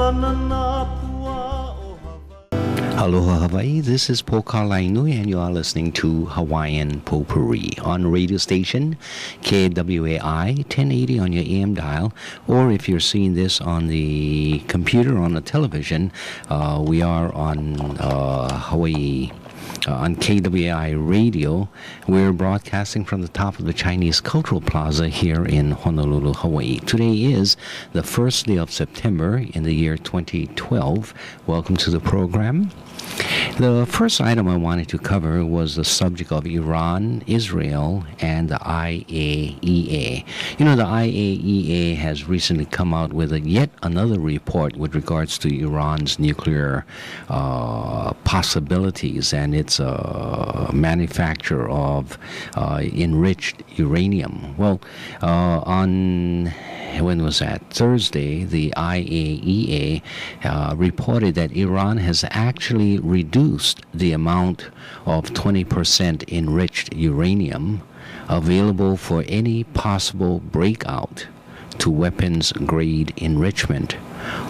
Aloha Hawaii, this is Pokalainui and you are listening to Hawaiian Potpourri on radio station KWAI 1080 on your AM dial, or if you're seeing this on the computer, on the television, we are on Hawaii. On KWAI Radio. We're broadcasting from the top of the Chinese Cultural Plaza here in Honolulu, Hawaii. Today is the first day of September in the year 2012. Welcome to the program. The first item I wanted to cover was the subject of Iran, Israel, and the IAEA. You know, the IAEA has recently come out with yet another report with regards to Iran's nuclear possibilities and its manufacture of enriched uranium. Well, when was that? Thursday, the IAEA reported that Iran has actually reduced the amount of 20% enriched uranium available for any possible breakout to weapons-grade enrichment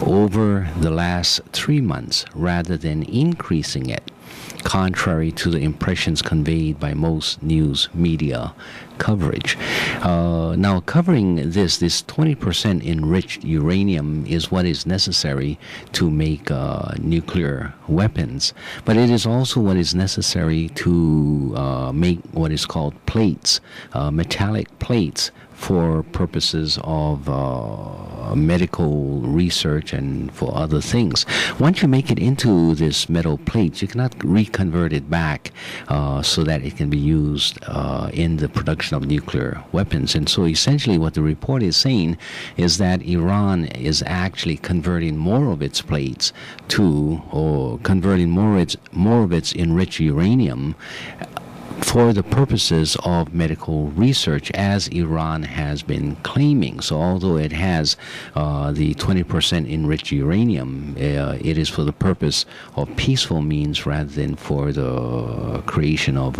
over the last 3 months rather than increasing it, contrary to the impressions conveyed by most news media coverage. Now, covering this 20% enriched uranium is what is necessary to make nuclear weapons, but it is also what is necessary to make what is called plates, metallic plates, for purposes of medical research and for other things. Once you make it into this metal plates, you cannot reconvert it back so that it can be used in the production of nuclear weapons. And so essentially what the report is saying is that Iran is actually converting more of its plates to, or converting more of its enriched uranium for the purposes of medical research, as Iran has been claiming. So although it has the 20% enriched uranium, it is for the purpose of peaceful means rather than for the creation of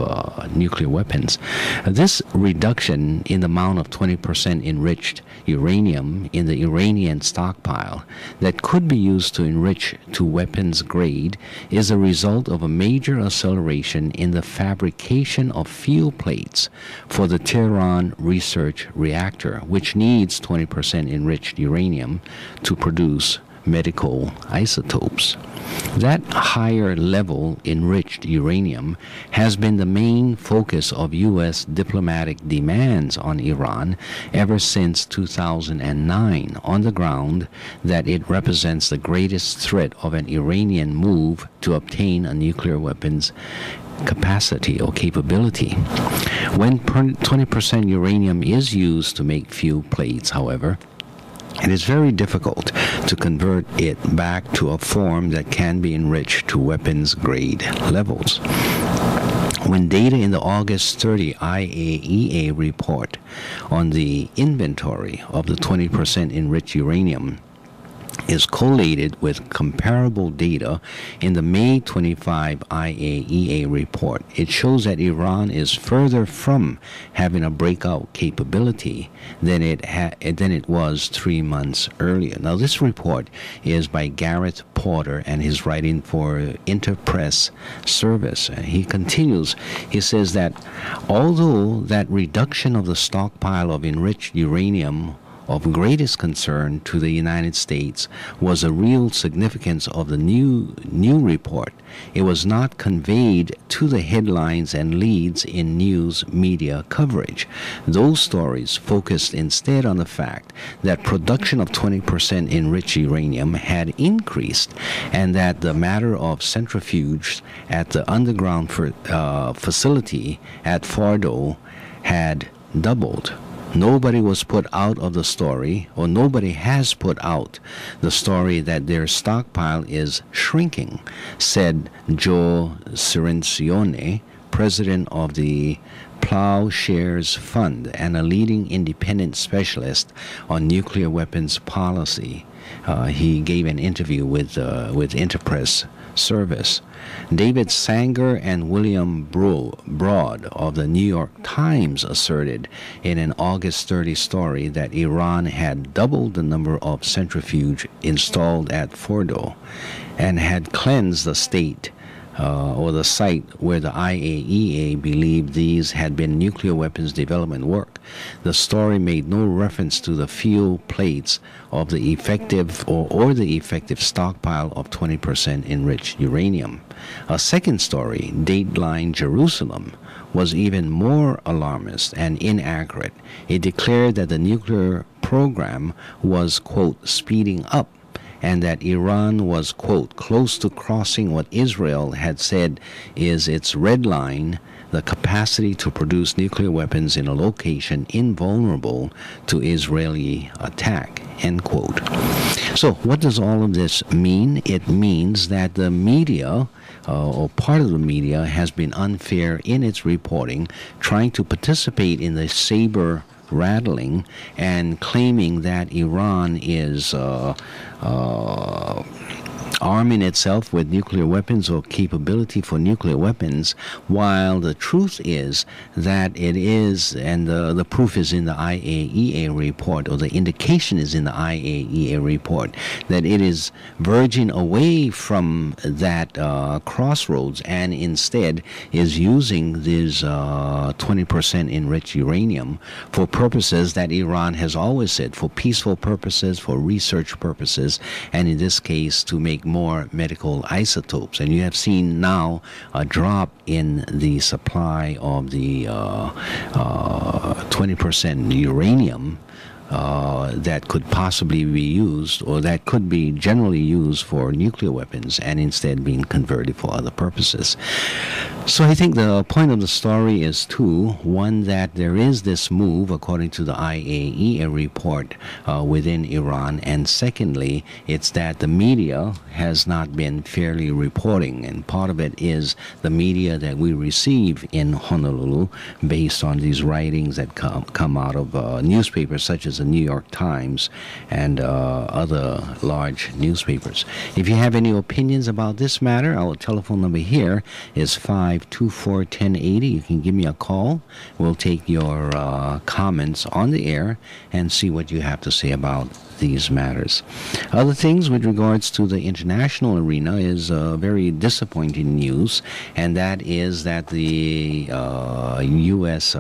nuclear weapons. This reduction in the amount of 20% enriched uranium in the Iranian stockpile that could be used to enrich to weapons grade is a result of a major acceleration in the fabrication of fuel plates for the Tehran research reactor, which needs 20% enriched uranium to produce medical isotopes. That higher level enriched uranium has been the main focus of U.S. diplomatic demands on Iran ever since 2009, on the ground that it represents the greatest threat of an Iranian move to obtain a nuclear weapons capacity or capability. When 20% uranium is used to make fuel plates, however, it is very difficult to convert it back to a form that can be enriched to weapons grade levels. When data in the August 30 IAEA report on the inventory of the 20% enriched uranium is collated with comparable data in the May 25 IAEA report, it shows that Iran is further from having a breakout capability than it was 3 months earlier. Now, this report is by Gareth Porter and he's writing for Interpress Service. He continues, he says that although that reduction of the stockpile of enriched uranium of greatest concern to the United States was a real significance of the new report, it was not conveyed to the headlines and leads in news media coverage. Those stories focused instead on the fact that production of 20% enriched uranium had increased and that the matter of centrifuges at the underground facility at Fordo had doubled. Nobody was put out of the story, or nobody has put out the story that their stockpile is shrinking, said Joe Cirencione, president of the Plowshares Fund and a leading independent specialist on nuclear weapons policy. He gave an interview with Interpress service. David Sanger and William Broad of the New York Times asserted in an August 30 story that Iran had doubled the number of centrifuges installed at Fordo and had cleansed the state or the site where the IAEA believed these had been nuclear weapons development work. The story made no reference to the fuel plates of the effective or the effective stockpile of 20% enriched uranium. A second story, Dateline Jerusalem, was even more alarmist and inaccurate. It declared that the nuclear program was, quote, speeding up, and that Iran was, quote, close to crossing what Israel had said is its red line, the capacity to produce nuclear weapons in a location invulnerable to Israeli attack, end quote. So what does all of this mean? It means that the media, or part of the media, has been unfair in its reporting, trying to participate in the saber rattling and claiming that Iran is arming itself with nuclear weapons or capability for nuclear weapons, while the truth is that it is, and the proof is in the IAEA report, or the indication is in the IAEA report, that it is verging away from that crossroads and instead is using this 20% enriched uranium for purposes that Iran has always said, for peaceful purposes, for research purposes, and in this case to make more medical isotopes. And you have seen now a drop in the supply of the 20% uranium that could possibly be used, or that could be generally used for nuclear weapons, and instead being converted for other purposes. So I think the point of the story is two. One, that there is this move, according to the IAEA report, within Iran, and secondly, it's that the media has not been fairly reporting, and part of it is the media that we receive in Honolulu based on these writings that come out of newspapers such as the New York Times and other large newspapers. If you have any opinions about this matter, our telephone number here is 524-1080. You can give me a call. We'll take your comments on the air and see what you have to say about these matters. Other things with regards to the international arena is very disappointing news, and that is that the U.S.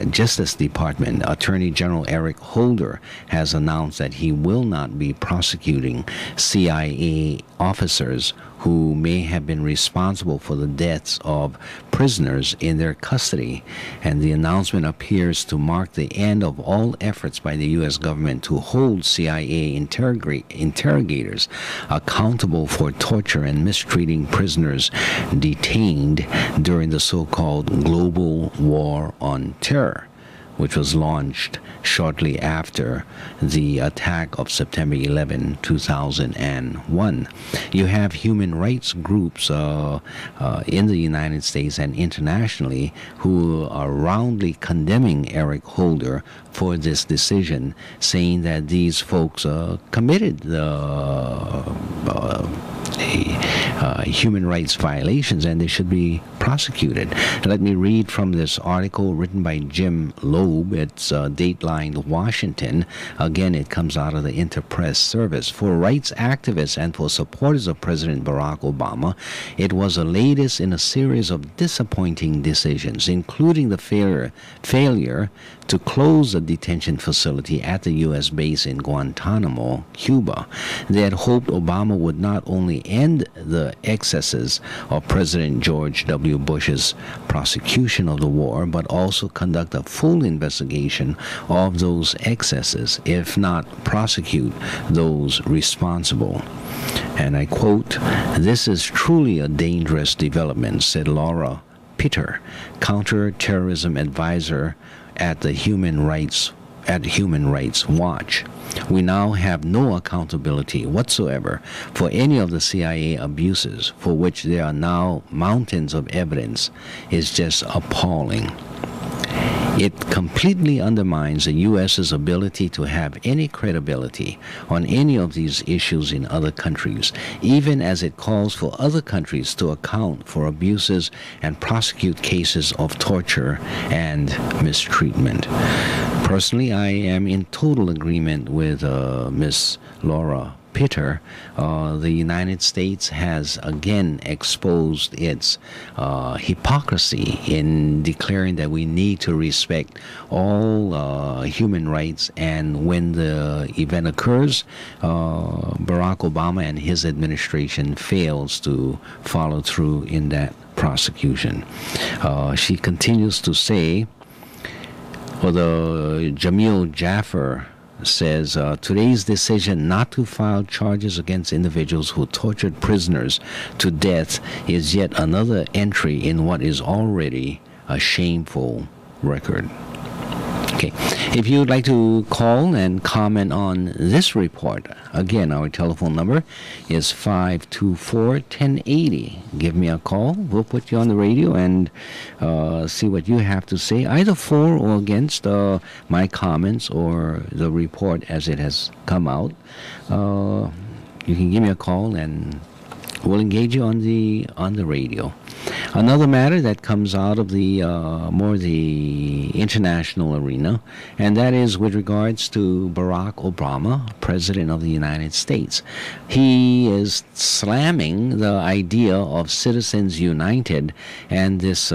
Justice Department Attorney General Eric Holder has announced that he will not be prosecuting CIA officers who may have been responsible for the deaths of prisoners in their custody. And the announcement appears to mark the end of all efforts by the U.S. government to hold CIA interrogators accountable for torture and mistreating prisoners detained during the so-called Global War on Terror, which was launched shortly after the attack of September 11, 2001. You have human rights groups in the United States and internationally who are roundly condemning Eric Holder for this decision, saying that these folks committed human rights violations and they should be prosecuted. Let me read from this article written by Jim Loeb. It's Dateline Washington. Again, it comes out of the Interpress service. For rights activists and for supporters of President Barack Obama, it was the latest in a series of disappointing decisions, including the failure to close the detention facility at the U.S. base in Guantanamo, Cuba. They had hoped Obama would not only end the excesses of President George W. Bush's prosecution of the war, but also conduct a full investigation of those excesses, if not prosecute those responsible. And I quote, "This is truly a dangerous development," said Laura Pitter, counterterrorism advisor at the Human Rights Watch. "We now have no accountability whatsoever for any of the CIA abuses, for which there are now mountains of evidence. Is just appalling." It completely undermines the U.S.'s ability to have any credibility on any of these issues in other countries, even as it calls for other countries to account for abuses and prosecute cases of torture and mistreatment. Personally, I am in total agreement with Ms. Laura Pitter. The United States has again exposed its hypocrisy in declaring that we need to respect all human rights, and when the event occurs, Barack Obama and his administration fails to follow through in that prosecution. She continues to say, although Jamil Jaffer says, today's decision not to file charges against individuals who tortured prisoners to death is yet another entry in what is already a shameful record. Okay, if you would like to call and comment on this report, again, our telephone number is 524-1080. Give me a call. We'll put you on the radio and see what you have to say, either for or against my comments or the report as it has come out. You can give me a call and we'll engage you on the radio. Another matter that comes out of the the international arena, and that is with regards to Barack Obama, President of the United States. He is slamming the idea of Citizens United and this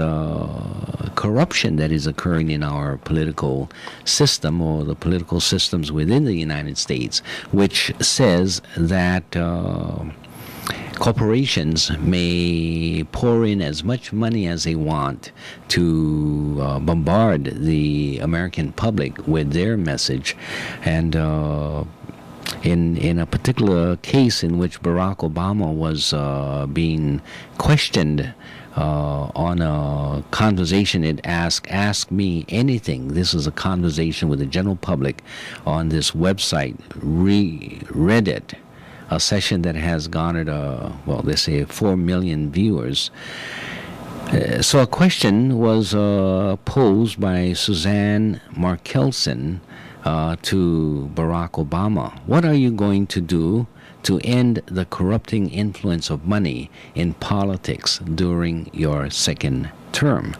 corruption that is occurring in our political system, or the political systems within the United States, which says that corporations may pour in as much money as they want to bombard the American public with their message. And in a particular case in which Barack Obama was being questioned on a conversation, it asked, "Ask me anything." This is a conversation with the general public on this website, Reddit, a session that has garnered, they say 4 million viewers. So a question was posed by Suzanne Markelson to Barack Obama. What are you going to do to end the corrupting influence of money in politics during your second term?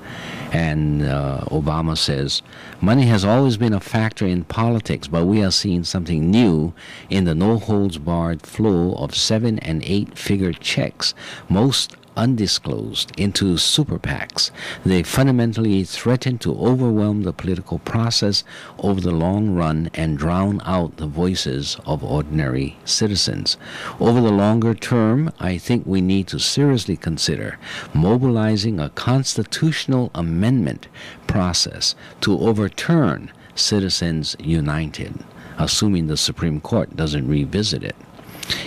And Obama says, money has always been a factor in politics, but we are seeing something new in the no-holds-barred flow of 7- and 8-figure checks, most undisclosed, into super PACs. They fundamentally threaten to overwhelm the political process over the long run and drown out the voices of ordinary citizens. Over the longer term, I think we need to seriously consider mobilizing a constitutional amendment process to overturn Citizens United, assuming the Supreme Court doesn't revisit it.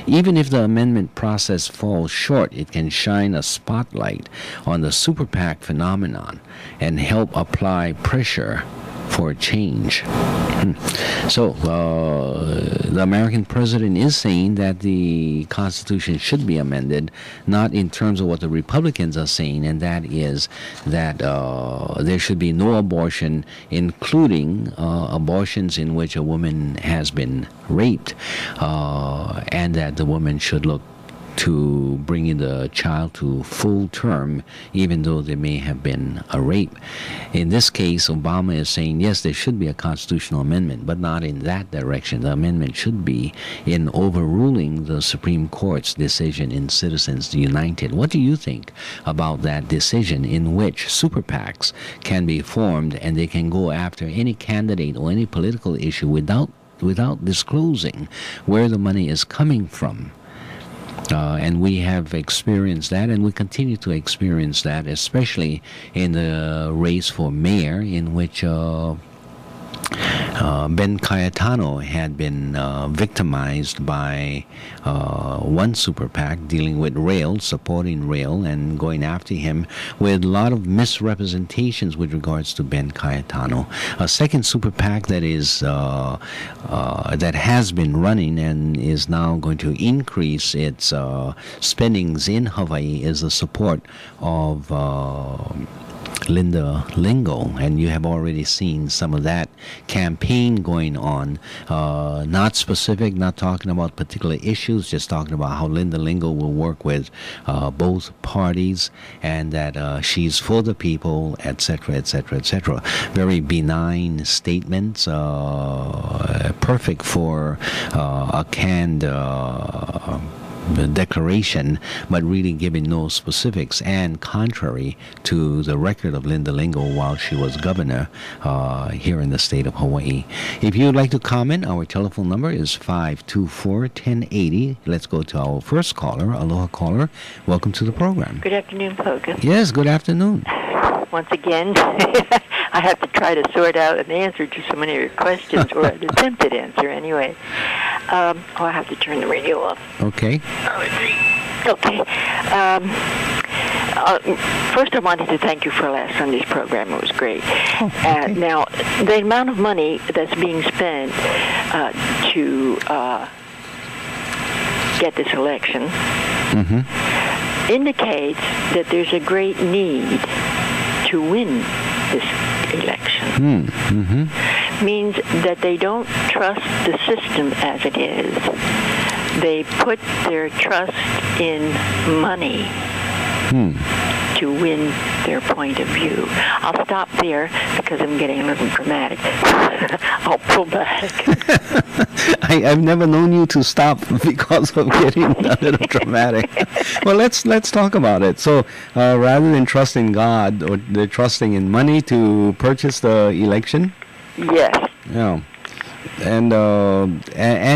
Even if the amendment process falls short, it can shine a spotlight on the super PAC phenomenon and help apply pressure for change. So the American president is saying that the Constitution should be amended, not in terms of what the Republicans are saying, and that is that there should be no abortion, including abortions in which a woman has been raped, and that the woman should look to bringing the child to full term, even though there may have been a rape. In this case, Obama is saying, yes, there should be a constitutional amendment, but not in that direction. The amendment should be in overruling the Supreme Court's decision in Citizens United. What do you think about that decision in which super PACs can be formed and they can go after any candidate or any political issue without disclosing where the money is coming from? And we have experienced that, and we continue to experience that, especially in the race for mayor, in which Ben Cayetano had been victimized by one super PAC dealing with rail, supporting rail, and going after him with a lot of misrepresentations with regards to Ben Cayetano. A second super PAC that is that has been running and is now going to increase its spendings in Hawaii is the support of Linda Lingle, and you have already seen some of that campaign going on. Not specific, not talking about particular issues, just talking about how Linda Lingle will work with both parties, and that she's for the people, etc., etc., etc. Very benign statements, perfect for a canned declaration, but really giving no specifics, and contrary to the record of Linda Lingle while she was governor here in the state of Hawaii. If you'd like to comment, our telephone number is 524-1080. Let's go to our first caller. Aloha caller. Welcome to the program. Good afternoon, Hogan. Yes, good afternoon. Once again, I have to try to sort out an answer to so many of your questions, or an attempted answer anyway. I have to turn the radio off. Okay. Okay. First, I wanted to thank you for last Sunday's program. It was great. Oh, okay. Now, the amount of money that's being spent to get this election indicates that there's a great need to win this election. Means that they don't trust the system as it is. They put their trust in money to win their point of view. I'll stop there because I'm getting a little dramatic. I'll pull back. I've never known you to stop because of getting a little dramatic. Well, let's talk about it. So, rather than trusting God, or they're trusting in money to purchase the election? Yes. Yeah. And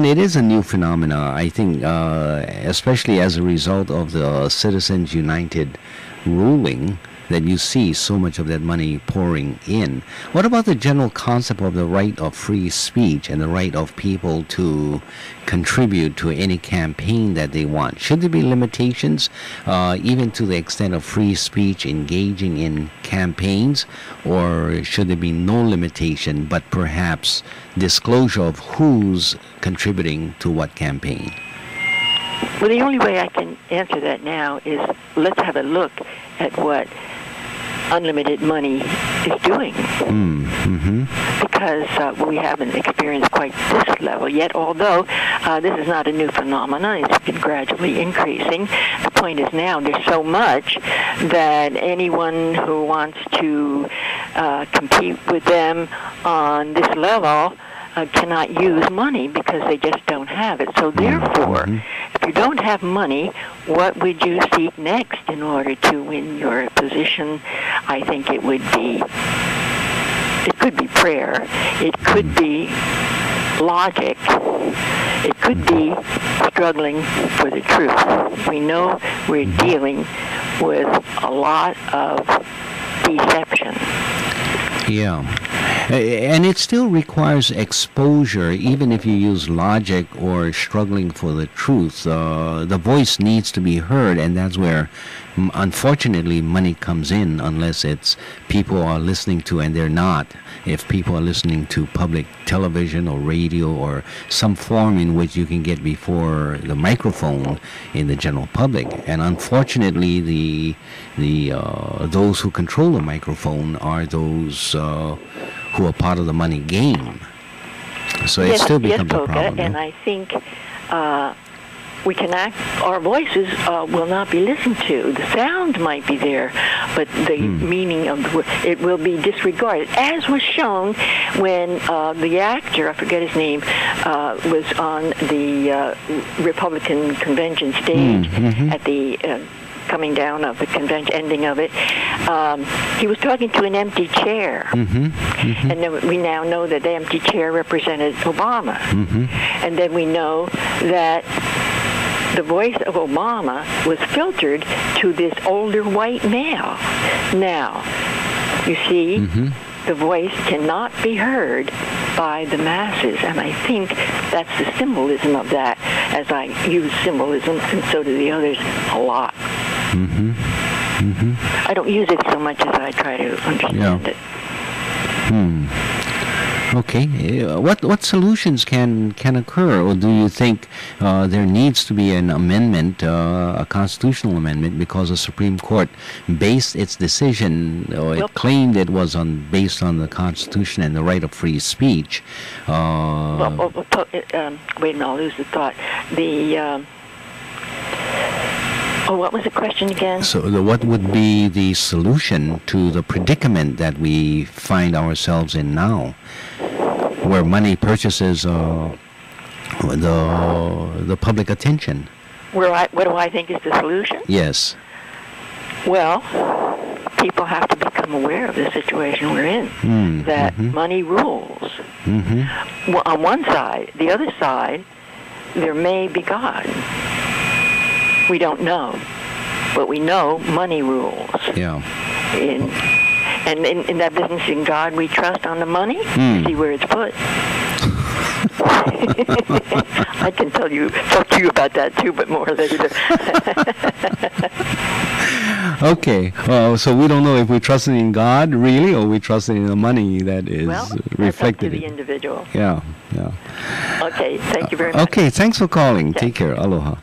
it is a new phenomena, I think, especially as a result of the Citizens United ruling, that you see so much of that money pouring in. What about the general concept of the right of free speech and the right of people to contribute to any campaign that they want? Should there be limitations, even to the extent of free speech engaging in campaigns, or should there be no limitation, but perhaps disclosure of who's contributing to what campaign? Well, the only way I can answer that now is let's have a look at what unlimited money is doing. Because we haven't experienced quite this level yet, although this is not a new phenomenon. It's been gradually increasing. The point is now there's so much that anyone who wants to compete with them on this level cannot use money because they just don't have it. So therefore, if you don't have money, what would you seek next in order to win your position? I think it could be prayer. It could be logic. It could be struggling for the truth. We know we're dealing with a lot of deception. Yeah. And it still requires exposure, even if you use logic or struggling for the truth. The voice needs to be heard, and that's where, unfortunately, money comes in, unless it's people are listening to, and they're not. If people are listening to public television or radio or some form in which you can get before the microphone in the general public. And unfortunately, those who control the microphone are those who are part of the money game. So it still becomes a problem. And I think we can act, our voices will not be listened to. The sound might be there, but the meaning of it will be disregarded, as was shown when the actor, I forget his name, was on the Republican convention stage at the coming down of the convention, ending of it. He was talking to an empty chair. And then we now know that the empty chair represented Obama. And then we know that the voice of Obama was filtered to this older white male. Now, you see, the voice cannot be heard by the masses, and I think that's the symbolism of that, as I use symbolism, and so do the others, a lot. I don't use it so much as I try to understand it. Okay. What solutions can occur, or do you think there needs to be an amendment, a constitutional amendment, because the Supreme Court based its decision, or it claimed it was based on the Constitution and the right of free speech? Wait a minute, I'll lose the thought. What was the question again? So what would be the solution to the predicament that we find ourselves in now, where money purchases the public attention? What do I think is the solution? Yes. Well, people have to become aware of the situation we're in, that money rules. Well, on one side. The other side, there may be God. We don't know, but we know money rules. Yeah. And in that business, in God we trust, on the money, see where it's put. I can talk to you about that too, but more later. Okay. So we don't know if we trust in God really, or we trust in the money that is reflected. That's up to the individual. Yeah. Okay. Thank you very much. Okay. Thanks for calling. Take care. Aloha.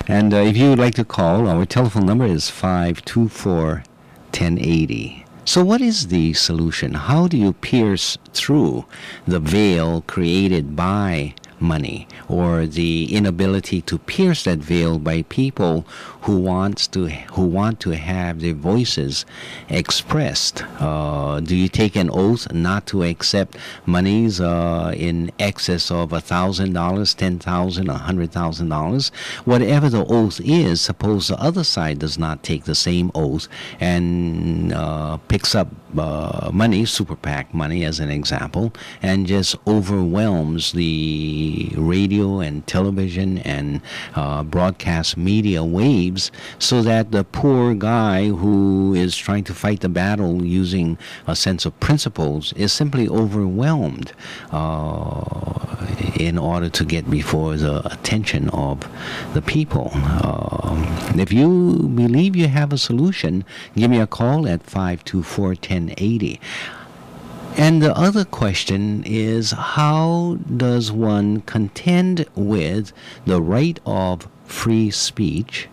And if you would like to call, our telephone number is 524-1080. So what is the solution? How do you pierce through the veil created by money, or the inability to pierce that veil by people who want to have their voices expressed? Do you take an oath not to accept monies in excess of $1,000, $10,000, $100,000? Whatever the oath is, suppose the other side does not take the same oath and picks up money, super PAC money as an example, and just overwhelms the radio and television and broadcast media waves, so that the poor guy who is trying to fight the battle using a sense of principles is simply overwhelmed in order to get before the attention of the people. If you believe you have a solution, give me a call at 524-1080. And the other question is, how does one contend with the right of free speech,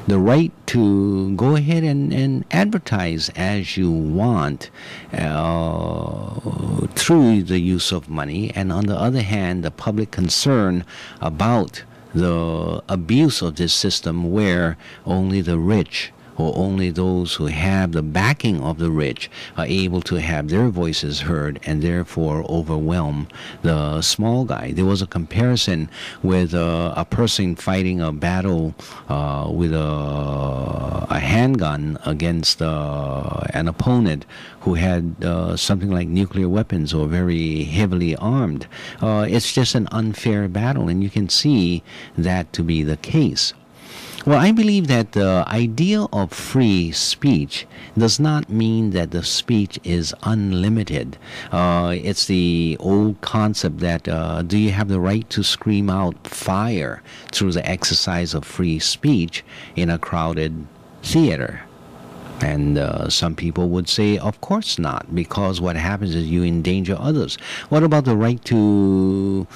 the right to go ahead and advertise as you want through the use of money, and on the other hand, the public concern about the abuse of this system, where only the rich, or only those who have the backing of the rich, are able to have their voices heard, and therefore overwhelm the small guy. There was a comparison with a person fighting a battle with a handgun against an opponent who had something like nuclear weapons or very heavily armed. It's just an unfair battle, and you can see that to be the case. Well, I believe that the idea of free speech does not mean that the speech is unlimited. It's the old concept that do you have the right to scream out fire through the exercise of free speech in a crowded theater? And some people would say, of course not, because what happens is you endanger others. What about the right to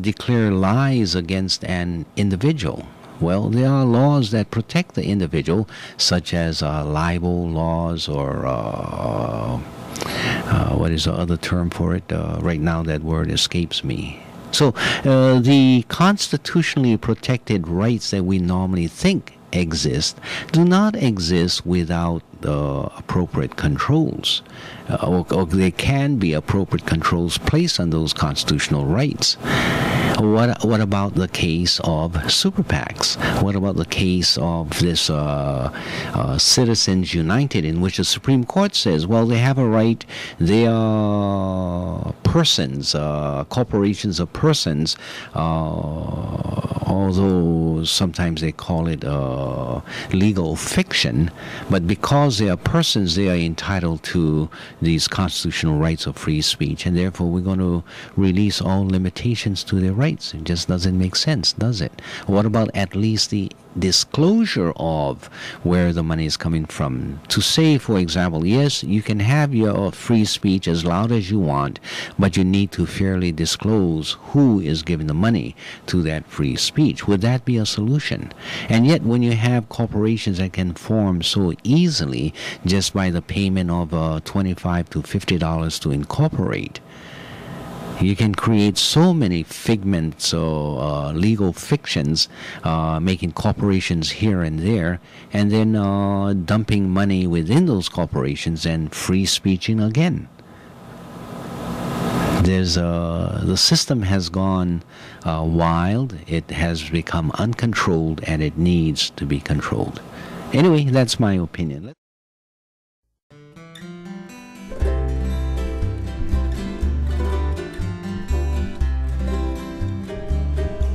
declare lies against an individual? Well, there are laws that protect the individual, such as libel laws, or what is the other term for it? Right now that word escapes me. So the constitutionally protected rights that we normally think exist do not exist without appropriate controls. Or there can be appropriate controls placed on those constitutional rights. What about the case of super PACs? What about the case of this Citizens United, in which the Supreme Court says, well, they have a right, they are persons, corporations of persons, although sometimes they call it legal fiction, but because they are persons, they are entitled to these constitutional rights of free speech, and therefore we're going to release all limitations to their rights. It just doesn't make sense, does it? What about at least the disclosure of where the money is coming from. To say, for example, yes, you can have your free speech as loud as you want, but you need to fairly disclose who is giving the money to that free speech. Would that be a solution? And yet, when you have corporations that can form so easily just by the payment of $25 to $50 to incorporate, you can create so many figments or legal fictions, making corporations here and there, and then dumping money within those corporations and free speeching again. The system has gone wild. It has become uncontrolled, and it needs to be controlled. Anyway, that's my opinion.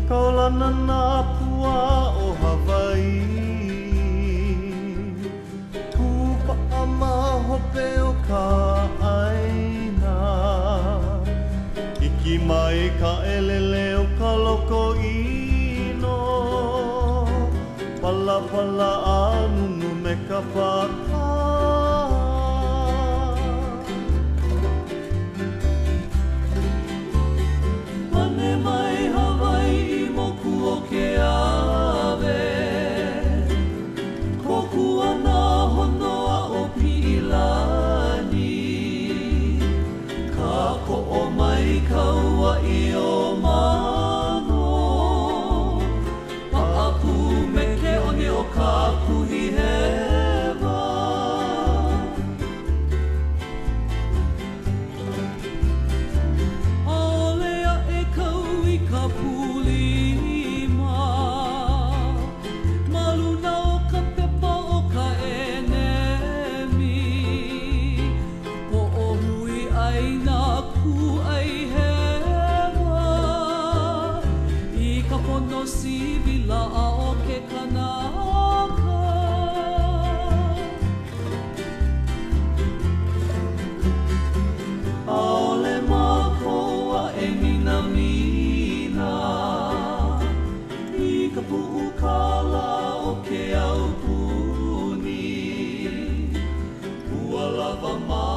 Kaulana na pua o Hawaii Kupa ama hope o ka aina Iki mai ka elele o ka loko ino Pala pala anunu me ka paka Pane mai Hawaii moku o ke ave Koku ana honoa o Pilani Ka ko'o mai kaua I o mano Pa'apu me ke one o ka kuhi hewa Aolea e kau I ka pulima Maluna o ka pepa o ka enemi Po o hui ai nā ku ai hewa I ka pono sivila a o ke kanaka Aole makoa e mina mina I ka pu'u kala o ke au puni Ua lava mai